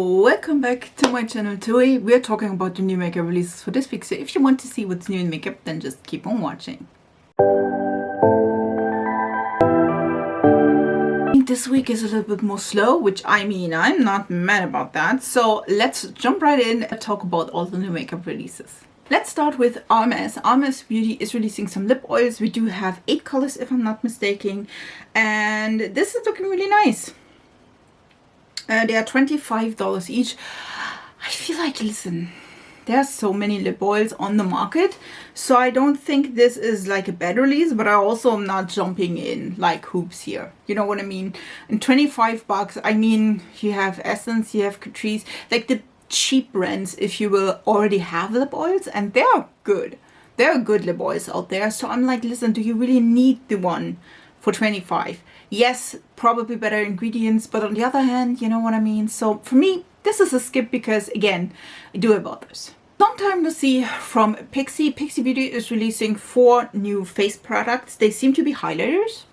Welcome back to my channel. Today we're talking about the new makeup releases for this week, so if you want to see what's new in makeup, then just keep on watching. I think this week is a little bit more slow, which I mean, I'm not mad about that. So let's jump right in and talk about all the new makeup releases. Let's start with RMS. RMS Beauty is releasing some lip oils. We do have 8 colors if I'm not mistaken, and this is looking really nice. They are $25 each. I feel like, listen, there are so many lip oils on the market, so I don't think this is like a bad release, but I also am not jumping in like hoops here. You know what I mean? And 25 bucks, I mean, you have Essence, you have Catrice, like the cheap brands, if you will, already have lip oils, and they are good. There are good lip oils out there, so I'm like, listen, do you really need the one for 25? Yes, probably better ingredients, but on the other hand, you know what I mean? So for me, this is a skip because, again, I do have others. Long time to see from Pixi. Pixi Beauty is releasing 4 new face products. They seem to be highlighters.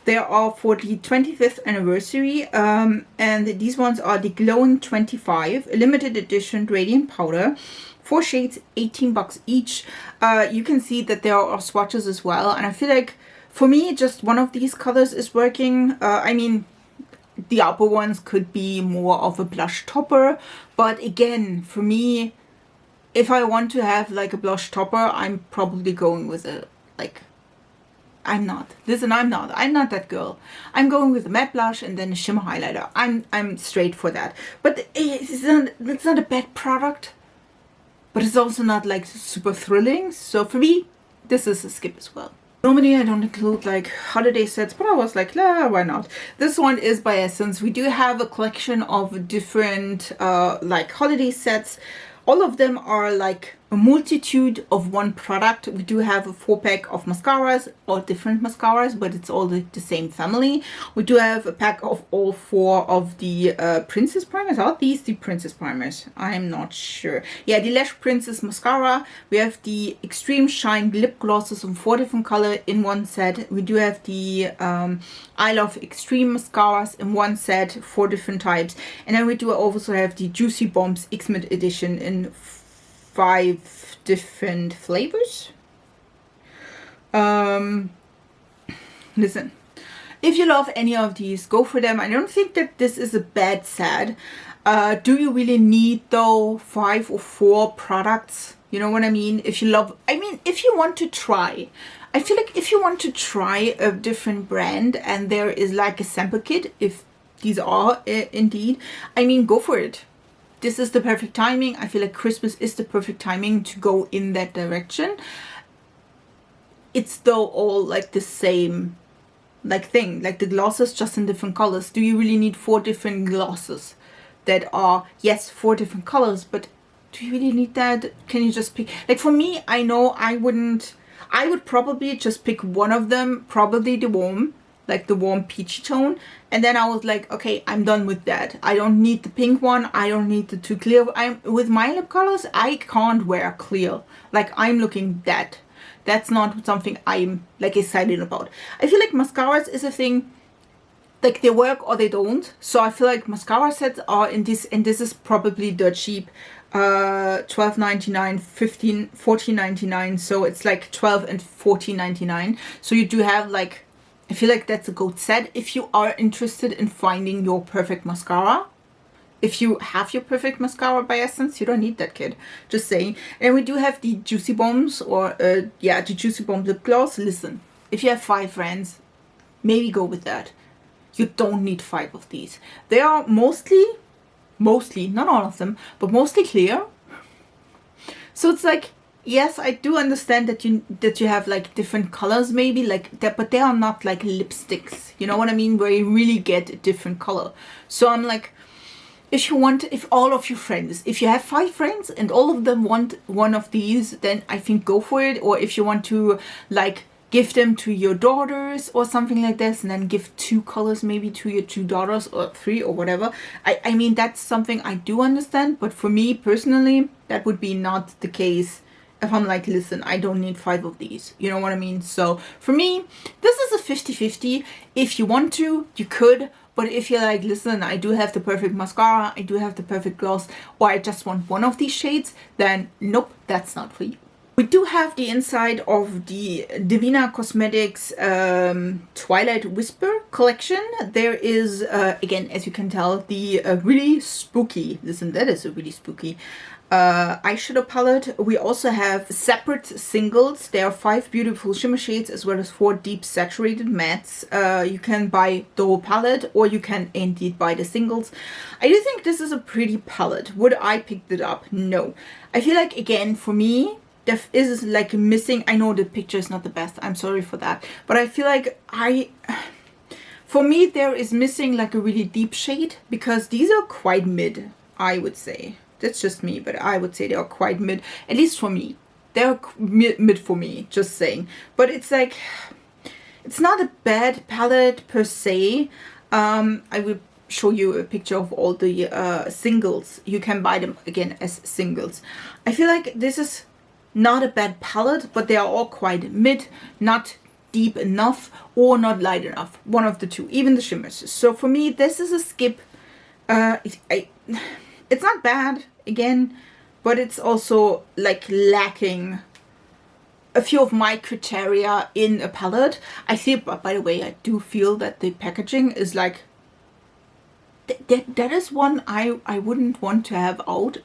They are for the 25th anniversary, and these ones are the Glowing 25, a limited edition radiant powder. 4 shades, 18 bucks each. You can see that there are swatches as well, and I feel like for me, just one of these colors is working. I mean, the upper ones could be more of a blush topper, but again, for me, if I want to have like a blush topper, I'm probably going with a, like, I'm not that girl. I'm going with a matte blush and then a shimmer highlighter. I'm straight for that. But it's not a bad product, but it's also not like super thrilling. So for me, this is a skip as well. Normally I don't include like holiday sets, but I was like, nah, why not? This one is by Essence. We do have a collection of different like holiday sets. All of them are like a multitude of one product. We do have a 4-pack of mascaras, all different mascaras, but it's all the same family. We do have a pack of all 4 of the Princess primers. Are these the Princess primers? I'm not sure. Yeah, the Lash Princess mascara. We have the Extreme Shine lip glosses in 4 different colors in one set. We do have the I Love Extreme mascaras in one set, 4 different types. And then we do also have the Juicy Bombs X-Mid edition in 5 different flavors. Listen, if you love any of these, go for them. I don't think that this is a bad set. Do you really need though 5 or 4 products? You know what I mean? If you love, I mean, if you want to try, I feel like if you want to try a different brand and there is like a sample kit, if these are indeed, I mean, go for it. This is the perfect timing. I feel like Christmas is the perfect timing to go in that direction. It's though all like the same like thing, like the glosses just in different colors. Do you really need 4 different glosses that are, yes, 4 different colors, but do you really need that? Can you just pick, like for me, I know I would probably just pick one of them, probably the warm, like the warm peachy tone, and then I was like, okay, I'm done with that. I don't need the pink one, I don't need the 2 clear. I'm with my lip colors, I can't wear clear. Like, I'm looking that. That's not something I'm like excited about. I feel like mascaras is a thing, like they work or they don't. So I feel like mascara sets are in this, and this is probably dirt cheap. $12.99, $15, $14.99, so it's like $12 and $14.99. So you do have like, I feel like that's a good set if you are interested in finding your perfect mascara. If you have your perfect mascara by Essence, you don't need that kit. Just saying. And we do have the Juicy Bombs, or yeah, the Juicy Bomb lip gloss. Listen, if you have 5 friends, maybe go with that. You don't need 5 of these. They are mostly, not all of them, but mostly clear. So it's like, yes, I do understand that you have like different colors maybe like that, but they are not like lipsticks, you know what I mean, where you really get a different color. So I'm like, if all of your friends, if you have 5 friends and all of them want one of these, then I think go for it. Or if you want to like give them to your daughters or something like this, and then give 2 colors maybe to your 2 daughters or 3 or whatever. I mean, that's something I do understand, but for me personally, that would be not the case if I'm like, listen, I don't need 5 of these. You know what I mean? So for me, this is a 50-50. If you want to, you could, But if you're like, listen, I do have the perfect mascara, I do have the perfect gloss, or I just want one of these shades, then nope, that's not for you. We do have the inside of the Divina Cosmetics Twilight Whisper collection. There is, again, as you can tell, the really spooky, listen, that is a really spooky eyeshadow palette. We also have separate singles. There are 5 beautiful shimmer shades as well as 4 deep saturated mattes. You can buy the whole palette, or you can indeed buy the singles. I do think this is a pretty palette. Would I pick it up? No. I feel like, again, for me, there is like missing, I know the picture is not the best, I'm sorry for that, but I feel like for me there is missing like a really deep shade, because these are quite mid, I would say. That's just me, but I would say they are quite mid, at least for me. They're mid for me, just saying. But it's like, it's not a bad palette per se. I will show you a picture of all the singles. You can buy them again as singles. I feel like this is not a bad palette, but they are all quite mid, not deep enough or not light enough. One of the two, even the shimmers. So for me, this is a skip. It's not bad, again, but it's also like lacking a few of my criteria in a palette. I feel, by the way, I do feel that the packaging is like, that is one I wouldn't want to have out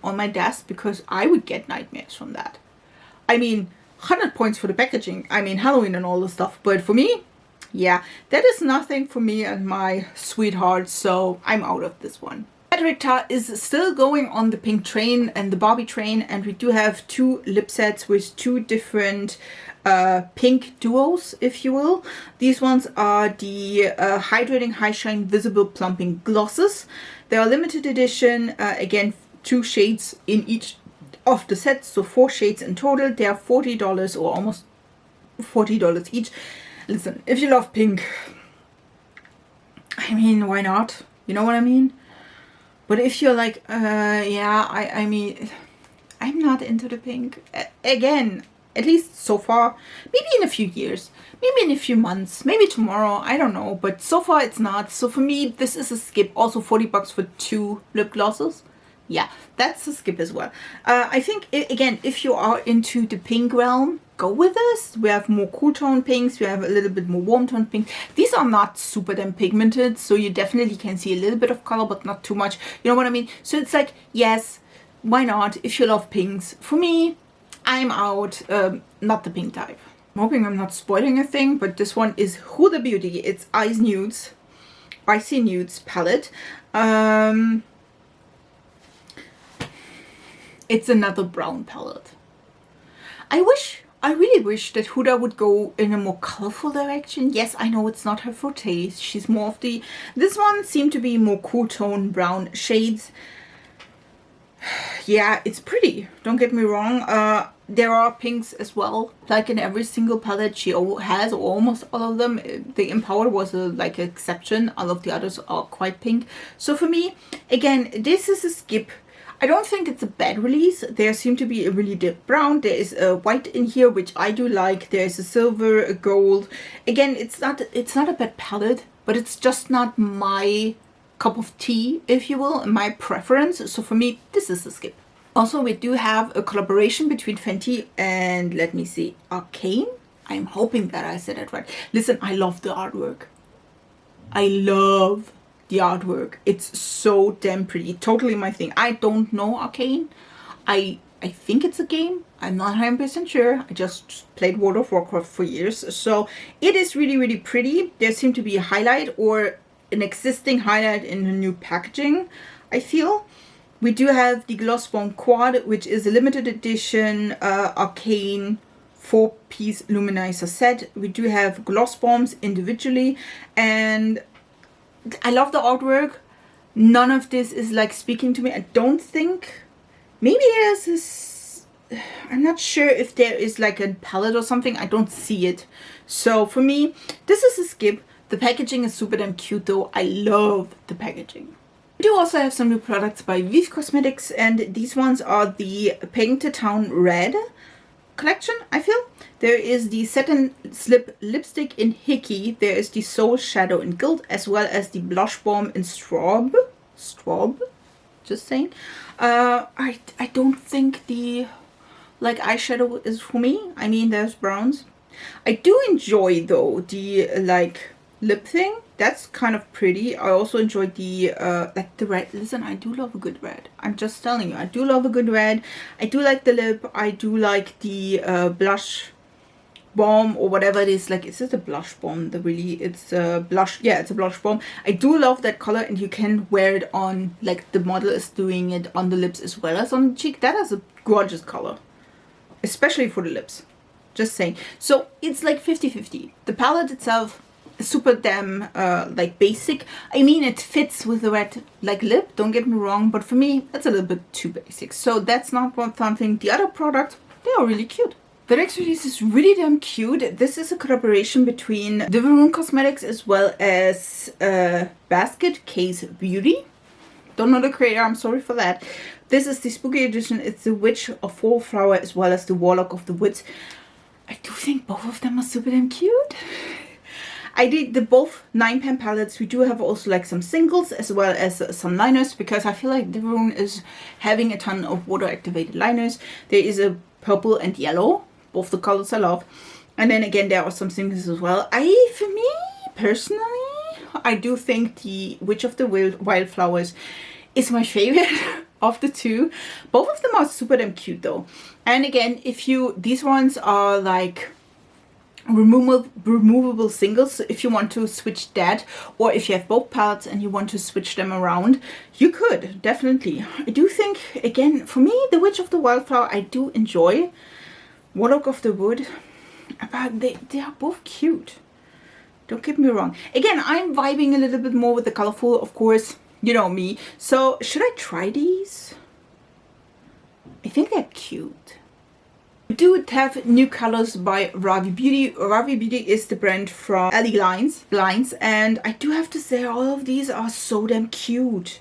on my desk, because I would get nightmares from that. I mean, 100 points for the packaging. I mean, Halloween and all the stuff. But for me, yeah, that is nothing for me and my sweetheart. So I'm out of this one. Frederica is still going on the pink train and the Barbie train. And we do have 2 lip sets with 2 different pink duos, if you will. These ones are the Hydrating High Shine Visible Plumping Glosses. They are limited edition, again, 2 shades in each of the sets, so 4 shades in total. They are $40 or almost $40 each. Listen, if you love pink, I mean, why not? You know what I mean? But if you're like, yeah, I mean, I'm not into the pink. Again, at least so far. Maybe in a few years, maybe in a few months, maybe tomorrow, I don't know. But so far it's not. So for me, this is a skip. Also $40 for 2 lip glosses. Yeah, that's a skip as well. I think, again, if you are into the pink realm, go with this. We have more cool tone pinks. We have a little bit more warm tone pink. These are not super damn pigmented, so you definitely can see a little bit of color, but not too much. You know what I mean? So it's like, yes, why not? If you love pinks. For me, I'm out. Not the pink type. I'm hoping I'm not spoiling a thing, but this one is Huda Beauty. It's Icy Nudes palette. It's another brown palette. I really wish that Huda would go in a more colorful direction. Yes, I know it's not her forte. She's more of the... This one seemed to be more cool tone brown shades. Yeah, it's pretty. Don't get me wrong. There are pinks as well. Like in every single palette she has, or almost all of them. The Empower was like an exception. All of the others are quite pink. So for me, again, this is a skip. I don't think it's a bad release. There seem to be a really deep brown. There is a white in here, which I do like. There's a silver, a gold. Again, it's not a bad palette, but it's just not my cup of tea, if you will, my preference. So for me, this is a skip. Also, we do have a collaboration between Fenty and, let me see, Arcane. I'm hoping that I said it right. Listen, I love the artwork. I love the artwork. It's so damn pretty. Totally my thing. I don't know Arcane. I think it's a game. I'm not 100% sure. I just played World of Warcraft for years. So it is really, really pretty. There seemed to be a highlight or an existing highlight in the new packaging, I feel. We do have the Gloss Bomb Quad, which is a limited edition Arcane 4-piece luminizer set. We do have Gloss Bombs individually, and I love the artwork. None of this is like speaking to me. I don't think. Maybe there's this. I'm not sure if there is like a palette or something. I don't see it. So for me, this is a skip. The packaging is super damn cute though. I love the packaging. We do also have some new products by YesStyle Cosmetics, and these ones are the Painted Town Red collection, I feel. There is the Satin Slip Lipstick in Hickey. There is the Soul Shadow in Gilt, as well as the Blush Bomb in Straub. Just saying. I don't think the like eyeshadow is for me. I mean, there's browns. I do enjoy though the like lip thing. That's kind of pretty. I also enjoy the like the red. Listen, I do love a good red. I'm just telling you, I do love a good red. I do like the lip. I do like the blush bomb or whatever it is. Like, is this a blush bomb? It's a blush. Yeah, it's a blush bomb. I do love that color, and you can wear it on, like the model is doing it on the lips as well as on the cheek. That is a gorgeous color, especially for the lips. Just saying. So it's like 50-50. The palette itself is super damn like basic. I mean, it fits with the red like lip, don't get me wrong, but for me that's a little bit too basic. So that's not one something. The other products, they are really cute. The next release is really damn cute. This is a collaboration between Divaroon Cosmetics as well as Basket Case Beauty. Don't know the creator, I'm sorry for that. This is the spooky edition. It's the Witch of Wallflower as well as the Warlock of the Woods. I do think both of them are super damn cute. I did the both 9-pan palettes. We do have also like some singles as well as some liners, because I feel like Divaroon is having a ton of water activated liners. There is a purple and yellow, both the colors I love. And then again, there are some singles as well. For me personally, I do think the Witch of the Wildflowers is my favorite of the two. Both of them are super damn cute though. And again, these ones are like removable singles. So if you want to switch that, or if you have both palettes and you want to switch them around, you could definitely. I do think, again, for me, the Witch of the Wildflower I do enjoy. Warlock of the Wood, but they are both cute. Don't get me wrong. Again, I'm vibing a little bit more with the colorful, of course. You know me. So should I try these? I think they're cute. We do have new colors by Ravi Beauty. Ravi Beauty is the brand from Ellie Lines, and I do have to say all of these are so damn cute.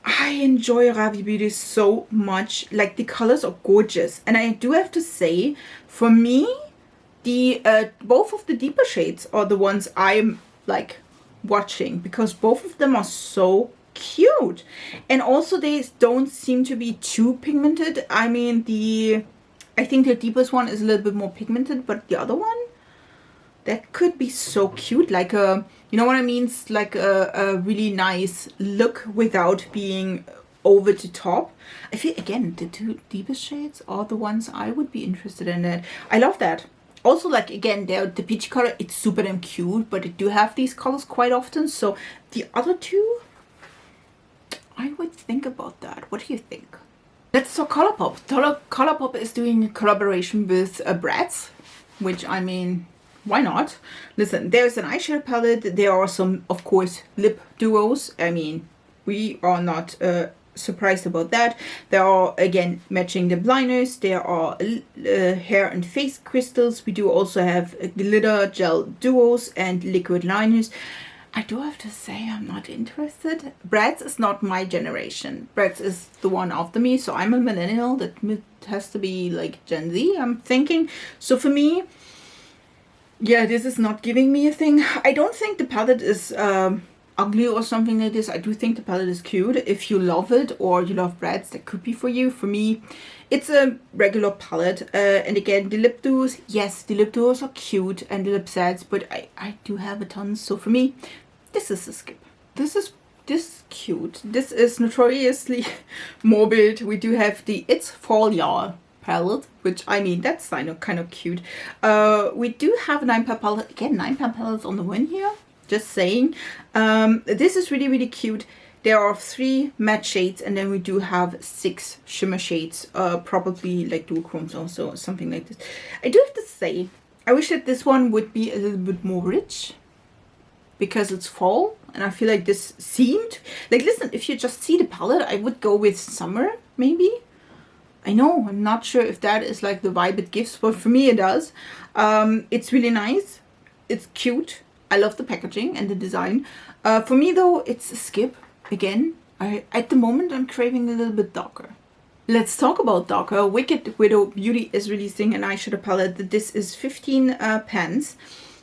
I enjoy Ravi Beauty so much. Like, the colors are gorgeous, and I do have to say, for me, the both of the deeper shades are the ones I'm like watching, because both of them are so cute, and also they don't seem to be too pigmented. I mean, I think the deepest one is a little bit more pigmented, but the other one, that could be so cute, like a, you know what I mean, it's like a really nice look without being over the top. I feel, again, the two deepest shades are the ones I would be interested in. It, I love that. Also, like, again, the peach color, it's super damn cute, but I do have these colors quite often. So the other two, I would think about that. What do you think? Let's talk Colourpop. Colourpop is doing a collaboration with Bratz, which, I mean, why not? Listen, there's an eyeshadow palette. There are some, of course, lip duos. I mean, we are not surprised about that. There are, again, matching lip liners. There are hair and face crystals. We do also have glitter gel duos and liquid liners. I do have to say I'm not interested. Bratz is not my generation. Bratz is the one after me, so I'm a millennial. That has to be like Gen Z, I'm thinking. So for me, yeah, this is not giving me a thing. I don't think the palette is ugly or something like this. I do think the palette is cute. If you love it or you love Bratz, that could be for you. For me, it's a regular palette. And again, the lip duos, yes, the lip duos are cute, and the lip sets, but I do have a ton. So for me, this is a skip. This is cute. This is notoriously morbid. We do have the It's Fall Y'all palette, which, I mean, that's kind of cute. We do have a 9-pan palette. Again, 9-pan palettes on the win here. Just saying. This is really, really cute. There are 3 matte shades, and then we do have 6 shimmer shades. Probably like duochromes also, or something like this. I do have to say, I wish that this one would be a little bit more rich, because it's fall, and I feel like this seemed like, listen, if you just see the palette, I would go with summer maybe. I know, I'm not sure if that is like the vibe it gives, but for me it does. It's really nice, it's cute, I love the packaging and the design. For me though, it's a skip. Again, at the moment I'm craving a little bit darker. Let's talk about darker. Wicked Widow Beauty is releasing an eyeshadow palette. This is 15 pans.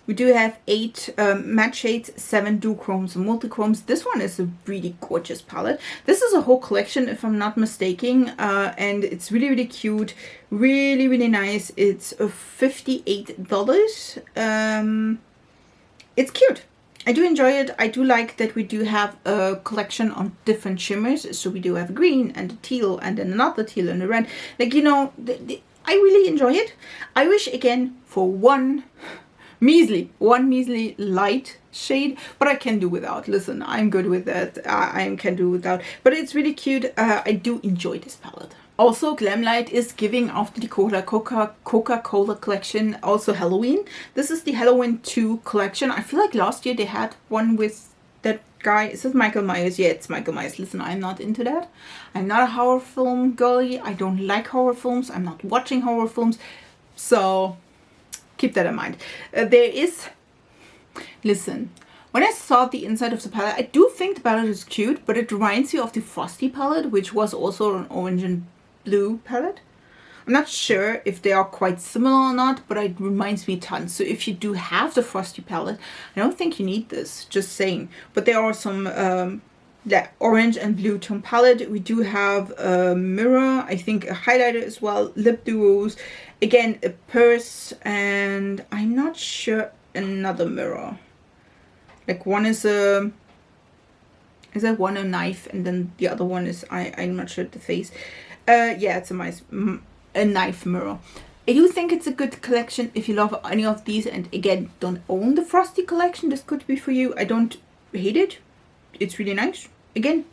We do have 8 matte shades, 7 duochromes and multichromes. This one is a really gorgeous palette. This is a whole collection, if I'm not mistaken, and it's really, really cute. Really, really nice. It's $58. It's cute. I do enjoy it. I do like that we do have a collection on different shimmers. So we do have a green and a teal and then another teal and a red. Like, you know, I really enjoy it. I wish, again, for one measly light shade, but I can do without. Listen, I'm good with that. I can do without, but it's really cute. I do enjoy this palette. Also, Glamlight is giving after the Coca-Cola collection also Halloween. This is the Halloween 2 collection. I feel like last year they had one with that guy. Is it Michael Myers? Yeah, it's Michael Myers. Listen, I'm not into that. I'm not a horror film girly. I don't like horror films. I'm not watching horror films. So keep that in mind. Listen, when I saw the inside of the palette, I do think the palette is cute, but it reminds me of the Frosty palette, which was also an orange and blue palette. I'm not sure if they are quite similar or not, but it reminds me tons. So if you do have the Frosty palette, I don't think you need this, just saying. But there are some orange and blue tone palette. We do have a mirror, I think a highlighter as well, lip duos, again a purse, and I'm not sure another mirror. Like one is that one a knife, and then the other one is I'm not sure the face. Yeah, it's a knife mirror. I do think it's a good collection if you love any of these, and again, don't own the Frosty collection. This could be for you. I don't hate it. It's really nice. Again,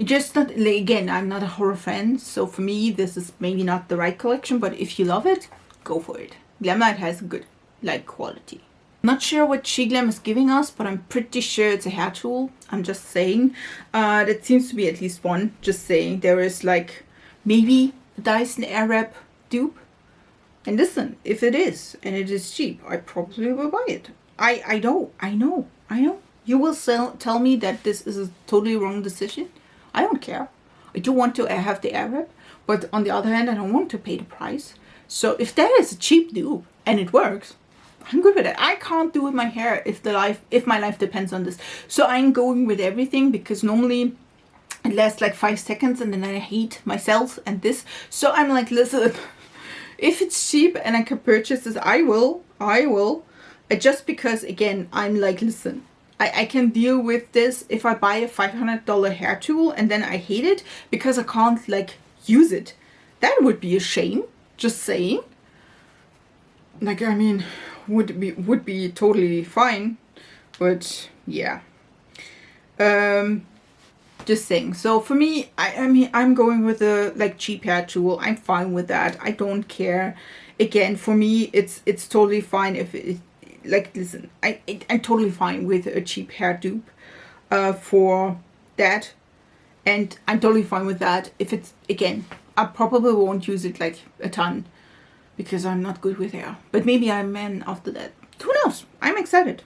just not, again, I'm not a horror fan, so for me this is maybe not the right collection, but if you love it, go for it. Glamlight has good light quality. Not sure what Glam is giving us, but I'm pretty sure it's a hair tool. I'm just saying. That seems to be at least one. Just saying. There is like maybe a Dyson Airwrap dupe. And listen, if it is, and it is cheap, I probably will buy it. I know. You will tell me that this is a totally wrong decision. I don't care. I do want to have the Airwrap, but on the other hand, I don't want to pay the price. So if that is a cheap dupe and it works, I'm good with it. I can't do with my hair if my life depends on this. So I'm going with everything, because normally it lasts like 5 seconds and then I hate myself and this. So I'm like, listen, if it's cheap and I can purchase this, I will. Just because, again, I'm like, listen, I can deal with this if I buy a $500 hair tool and then I hate it because I can't like use it. That would be a shame. Just saying. Like, I mean, would be totally fine, but yeah. Just saying. So for me, I mean, I'm going with a like cheap hair tool. I'm fine with that. I don't care. Again, for me, it's totally fine if it, like, listen, I'm totally fine with a cheap hair dupe for that, and I'm totally fine with that if it's, again, I probably won't use it like a ton because I'm not good with hair, but maybe I'm man after that. Who knows? I'm excited.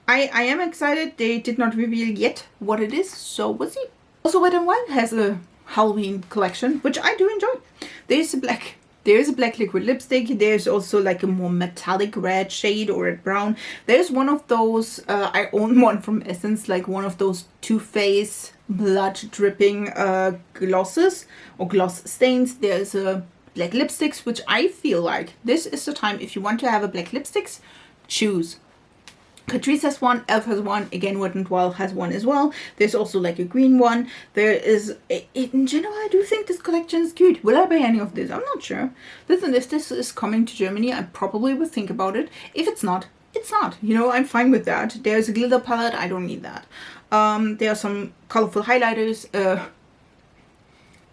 I am excited. They did not reveal yet what it is, so we'll see. Also, Wet n Wild has a Halloween collection, which I do enjoy. There's a black liquid lipstick. There's also like a more metallic red shade or red brown. There's one of those, I own one from Essence, like one of those Too Faced blood dripping glosses or gloss stains. There's a black lipsticks, which I feel like this is the time if you want to have a black lipsticks, choose. Catrice has one, Elf has one, again Wet n Wild has one as well. There's also like a green one. There is, in general, I do think this collection is cute. Will I buy any of this? I'm not sure. Listen, if this is coming to Germany, I probably will think about it. If it's not, it's not. You know, I'm fine with that. There's a glitter palette, I don't need that. There are some colorful highlighters,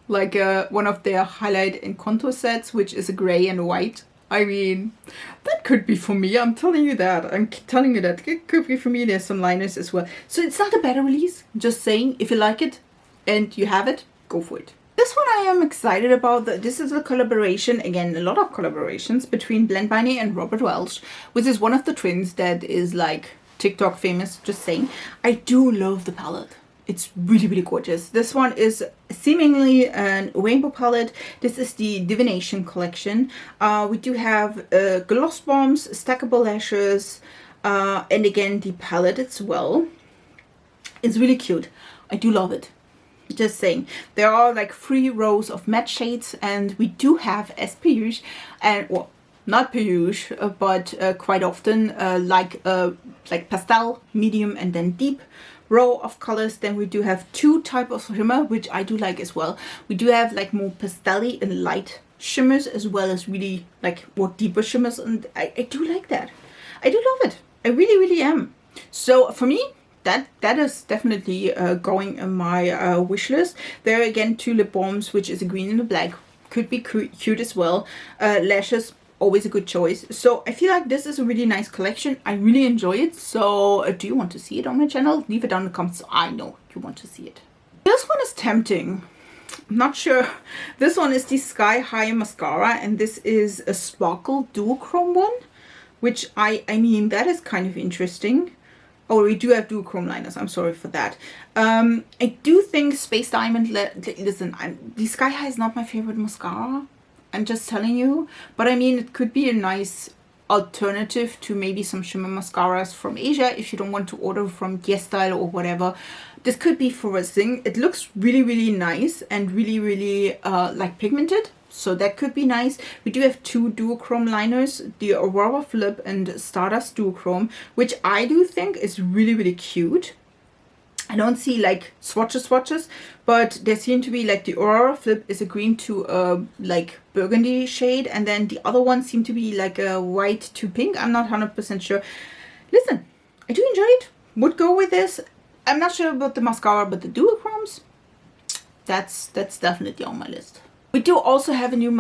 like one of their highlight and contour sets, which is a gray and a white. I mean, that could be for me. I'm telling you that. It could be for me. There's some liners as well. So it's not a bad release. Just saying, if you like it and you have it, go for it. This one I am excited about. This is a collaboration, again, a lot of collaborations between Blend By Me and Robert Welch, which is one of the twins that is like TikTok famous. Just saying. I do love the palette. It's really, really gorgeous. This one is seemingly a rainbow palette. This is the Divination collection. We do have gloss bombs, stackable lashes, and again the palette as well. It's really cute. I do love it. Just saying. There are like 3 rows of matte shades, and we do have as per usual, and well, not per usual, but quite often like pastel, medium, and then deep row of colors. Then we do have 2 types of shimmer, which I do like as well. We do have like more pastel-y and light shimmers, as well as really like more deeper shimmers, and I do like that. I do love it. I really, really am. So for me, that is definitely going in my wish list. There are again 2 lip balms, which is a green and a black. Could be cute as well. Lashes, always a good choice. So I feel like this is a really nice collection. I really enjoy it. So do you want to see it on my channel? Leave it down in the comments so I know you want to see it. This one is tempting. I'm not sure. This one is the Sky High mascara, and this is a sparkle duochrome one, which I mean, that is kind of interesting. Oh, we do have duochrome liners. I'm sorry for that. I do think Space Diamond, listen, the Sky High is not my favorite mascara. I'm just telling you. But I mean, it could be a nice alternative to maybe some shimmer mascaras from Asia if you don't want to order from YesStyle or whatever. This could be for a thing. It looks really, really nice and really, really like pigmented. So that could be nice. We do have 2 duochrome liners, the Aurora Flip and Stardust Duochrome, which I do think is really, really cute. I don't see like swatches, but there seem to be like the Aurora Flip is a green to a like burgundy shade, and then the other one seem to be like a white to pink. I'm not 100% sure. Listen, I do enjoy it. Would go with this. I'm not sure about the mascara, but the duochromes, that's definitely on my list. We do also have a new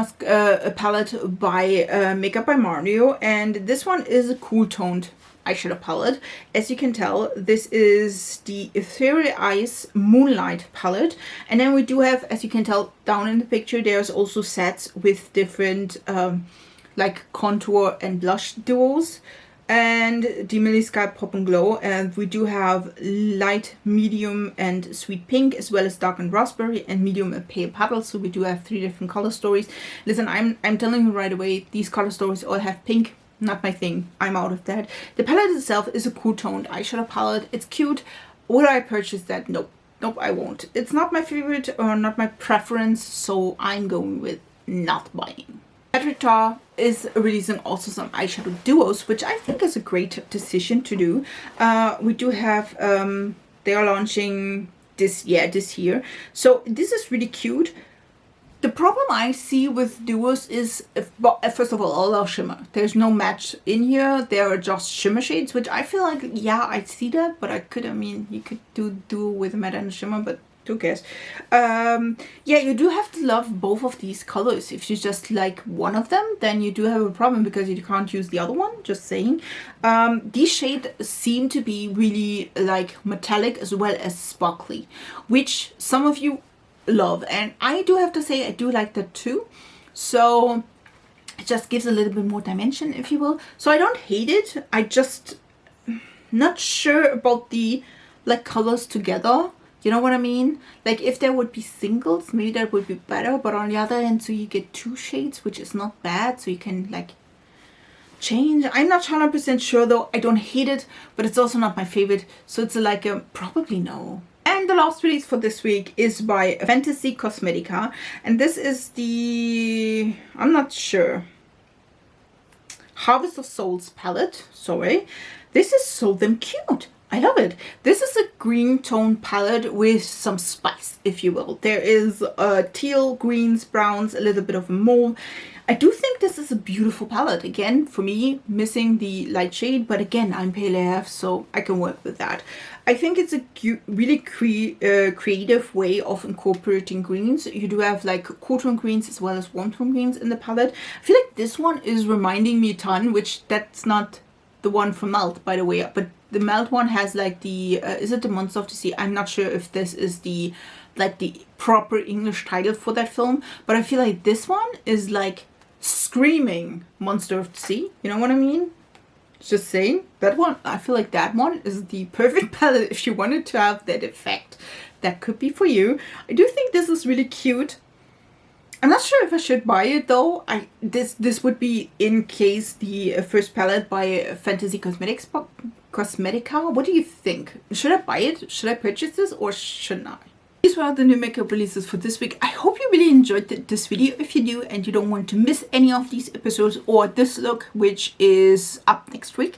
palette by Makeup by Mario, and this one is a cool toned eyeshadow palette. As you can tell, this is the Ethereal Eyes Moonlight palette, and then we do have, as you can tell down in the picture, there's also sets with different like contour and blush duos, and the Millie Sky Pop and Glow, and we do have light, medium, and sweet pink, as well as dark and raspberry, and medium and pale petals. So we do have 3 different color stories. Listen, I'm telling you right away, these color stories all have pink. Not my thing. I'm out of that. The palette itself is a cool toned eyeshadow palette. It's cute. Would I purchase that? Nope. Nope, I won't. It's not my favorite or not my preference, so I'm going with not buying. Patrick Ta is releasing also some eyeshadow duos, which I think is a great decision to do. We do have, they are launching this year. So this is really cute. The problem I see with duos is, first of all are shimmer. There's no match in here. There are just shimmer shades, which I feel like, yeah, I see that, but I mean, you could do duo with a matte and a shimmer, but who cares? Yeah, you do have to love both of these colors. If you just like one of them, then you do have a problem because you can't use the other one, just saying. These shades seem to be really like metallic as well as sparkly, which some of you love, and I do have to say I do like that too. So it just gives a little bit more dimension, if you will. So I don't hate it. I just not sure about the like colors together. You know what I mean? Like if there would be singles, maybe that would be better. But on the other hand, so you get 2 shades, which is not bad. So you can like change. I'm not 100% sure though. I don't hate it, but it's also not my favorite. So it's like a probably no. And the last release for this week is by Fantasy Cosmetica. And this is the, I'm not sure, Harvest of Souls palette. Sorry. This is so damn cute. I love it. This is a green tone palette with some spice, if you will. There is teal, greens, browns, a little bit of mauve. I do think this is a beautiful palette. Again, for me, missing the light shade, but again, I'm pale AF, so I can work with that. I think it's a really creative way of incorporating greens. You do have like cool tone greens as well as warm tone greens in the palette. I feel like this one is reminding me a ton, which that's not the one from Melt, by the way, but the Melt one has like the, is it the Monster of the Sea? I'm not sure if this is the, like the proper English title for that film, but I feel like this one is like screaming Monster of the Sea. You know what I mean? Just saying, that one, I feel like that one is the perfect palette if you wanted to have that effect. That could be for you. I do think this is really cute. I'm not sure if I should buy it though. This would be in case the first palette by Fantasy Cosmetica. What do you think? Should I buy it? Should I purchase this or shouldn't I? These were the new makeup releases for this week. I hope you really enjoyed this video. If you do and you don't want to miss any of these episodes or this look, which is up next week,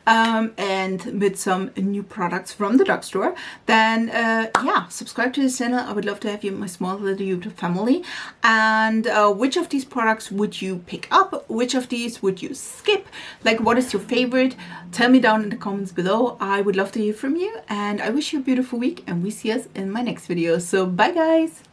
and with some new products from the drugstore, then yeah, subscribe to this channel. I would love to have you in my small little YouTube family. And which of these products would you pick up? Which of these would you skip? Like, what is your favorite? Tell me down in the comments below. I would love to hear from you, and I wish you a beautiful week, and we see us in my next video. So bye guys.